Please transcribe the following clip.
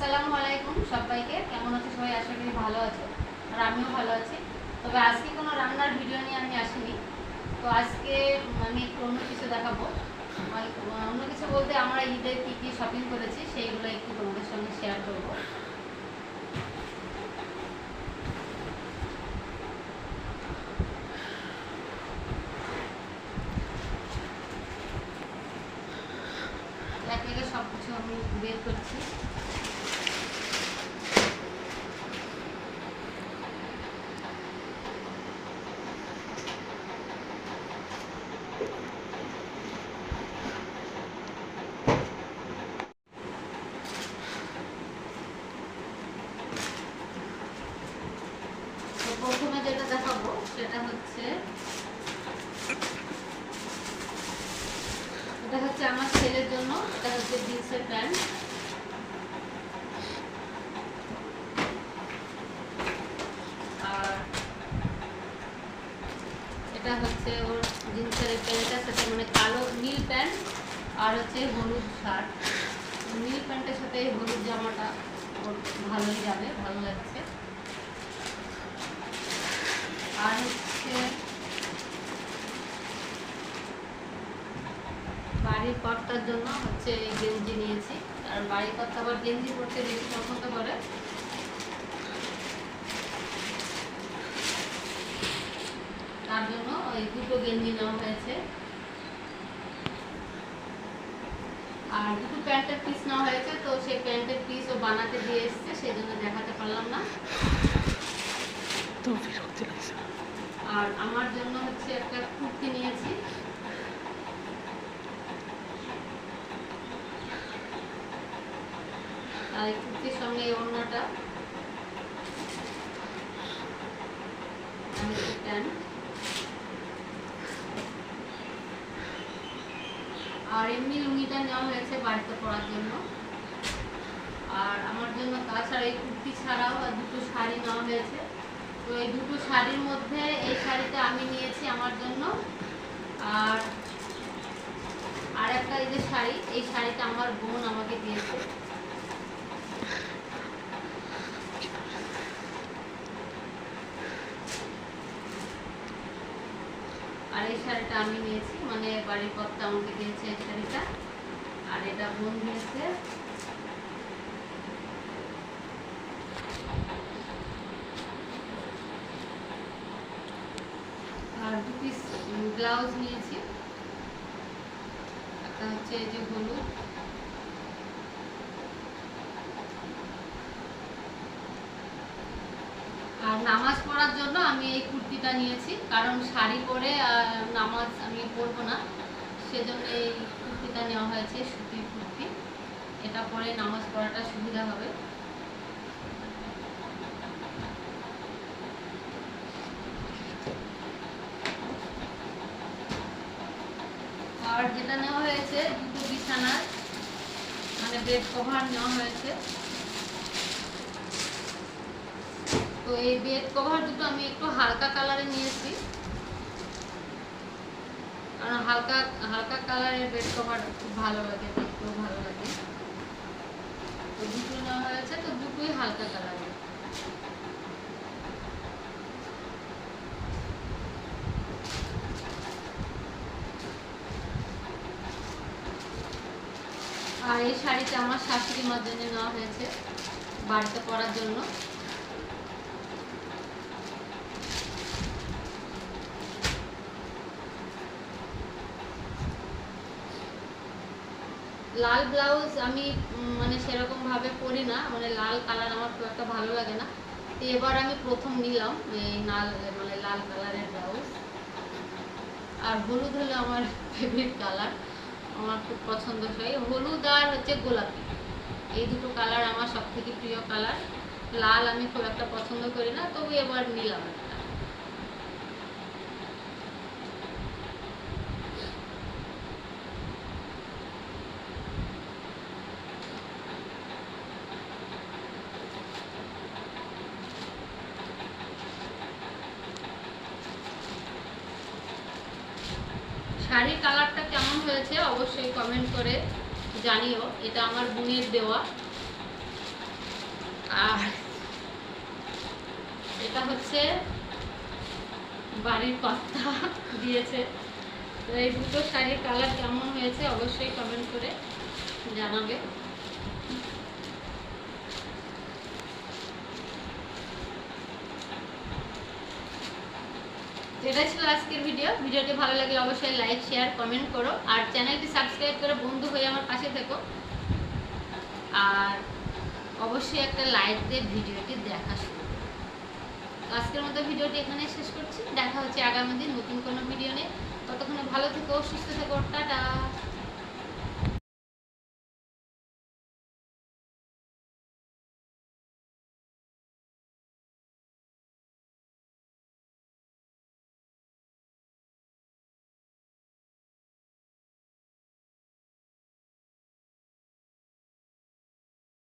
আসসালামু আলাইকুম সবাইকে। কেমন আছো সবাই? আশা করি ভালো আছো, আর আমিও ভালো আছি। তবে আজকে কোনো রান্নার ভিডিও নিয়ে আমি আসিনি। তো আজকে আমি একটু অন্য কিছু দেখাবো। অন্য কিছু বলতে আমরা ঈদে কী কী শপিং করেছি সেইগুলো একটু তোমাদের সঙ্গে শেয়ার করবো। এক একে সব কিছু আমি বের করছি। প্রথমে যেটা দেখাবো সেটা হচ্ছে আমার ছেলের জন্য। এটা হচ্ছে জিন্সের প্যান্ট। আর এটা হচ্ছে ওর জিন্সের প্যান্টের সাথে মানে কালো নীল প্যান্ট আর হচ্ছে হলুদ শার্ট। নীল প্যান্টের সাথে হলুদ জামাটা ওর ভালোই যাবে, ভালো লাগছে। আর হচ্ছে বাড়ির কর্তার জন্য হচ্ছে গেঞ্জি নিয়েছি। আর বাড়ির কর্তা আবার গেঞ্জি পরতে বেশি পছন্দ করে। তার জন্য ওই দুটো গেঞ্জি নেওয়া হয়েছে। আর দুটো প্যান্টের পিস নেওয়া হয়েছে, তো সেই প্যান্টের পিস ও বানাতে দিয়ে এসছে, সেই জন্য দেখাতে পারলাম না। আর আমার জন্য হচ্ছে একটা কুর্তি নিয়েছি। আর এই কুর্তির সঙ্গে এই ওড়নাটা প্যান্ট। আর এমনি লুঙ্গিটা নেওয়া হয়েছে বাড়িতে পরার জন্য। আর আমার জন্য তাছাড়া এই কুর্তি ছাড়াও দুটো শাড়ি নেওয়া হয়েছে। তো এই দুটো শাড়ির মধ্যে এই শাড়িটা আমি নিয়েছি আমার জন্য। আর একটা এই যে শাড়ি, এই শাড়িটা আমার বোন আমাকে দিয়েছে। আর এই শাড়িটা আমি নিয়েছি, মানে বাড়ির কর্তা আমাকে দিয়েছে এই শাড়িটা। আর এটা বোন দিয়েছে। আর দু পিস ব্লাউজ নিয়েছি। একটা হচ্ছে এই যে হলুদ, আর নামাজ পড়ার জন্য আমি এই কুর্তিটা নিয়েছি, কারণ শাড়ি পরে নামাজ আমি পরবো না, সেজন্য এই কুর্তিটা নেওয়া হয়েছে, সুতির কুর্তি। এটা পরে নামাজ পড়াটা সুবিধা হবে। আর যেটা নেওয়া হয়েছে দুটো বিছানার মানে বেড কভার নেওয়া হয়েছে। তো এই বেড কভার দুটো আমি একটু হালকা কালারে নিয়েছি, কারণ হালকা হালকা কালারের বেড কভার খুব ভালো লাগে, দেখতেও ভালো লাগে। তো দুটো নেওয়া হয়েছে, তো দুটোই হালকা কালারের। আর এই শাড়িটা আমার শাশুড়ি মার জন্য নেওয়া হয়েছে বাড়িতে পরার জন্য। লাল ব্লাউজ আমি মানে সেরকম ভাবে পরি না, মানে লাল কালার আমার খুব একটা ভালো লাগে না। তো এবার আমি প্রথম নিলাম এই মানে লাল কালারের ব্লাউজ। আর হলুদ হলো আমার ফেভারিট কালার, আমার খুব পছন্দসই। হলুদ আর হচ্ছে গোলাপি, এই দুটো কালার আমার সব থেকে প্রিয় কালার। লাল আমি খুব একটা পছন্দ করি না, তবু এবার নিলাম একটা। শাড়ির কালারটা কেমন হয়েছে অবশ্যই কমেন্ট করে জানিও। এটা আমার বোনের দেওয়া। আর এটা হচ্ছে বাড়ির কর্তা দিয়েছে। তো এই দুটো শাড়ির কালার কেমন হয়েছে অবশ্যই কমেন্ট করে জানাবে। এটাই ছিল আজকের ভিডিওটি ভালো লাগলে অবশ্যই লাইক শেয়ার কমেন্ট করো, আর চ্যানেলটি সাবস্ক্রাইব করে বন্ধু হয়ে আমার পাশে থেকো, আর অবশ্যই একটা লাইক দিয়ে ভিডিওটি দেখা শুরু করো। আজকের মতো ভিডিওটি এখানে শেষ করছি। দেখা হচ্ছে আগামী দিন নতুন কোনো ভিডিও নিয়ে। ততক্ষণে ভালো থেকো, সুস্থ থেকো, টাটা।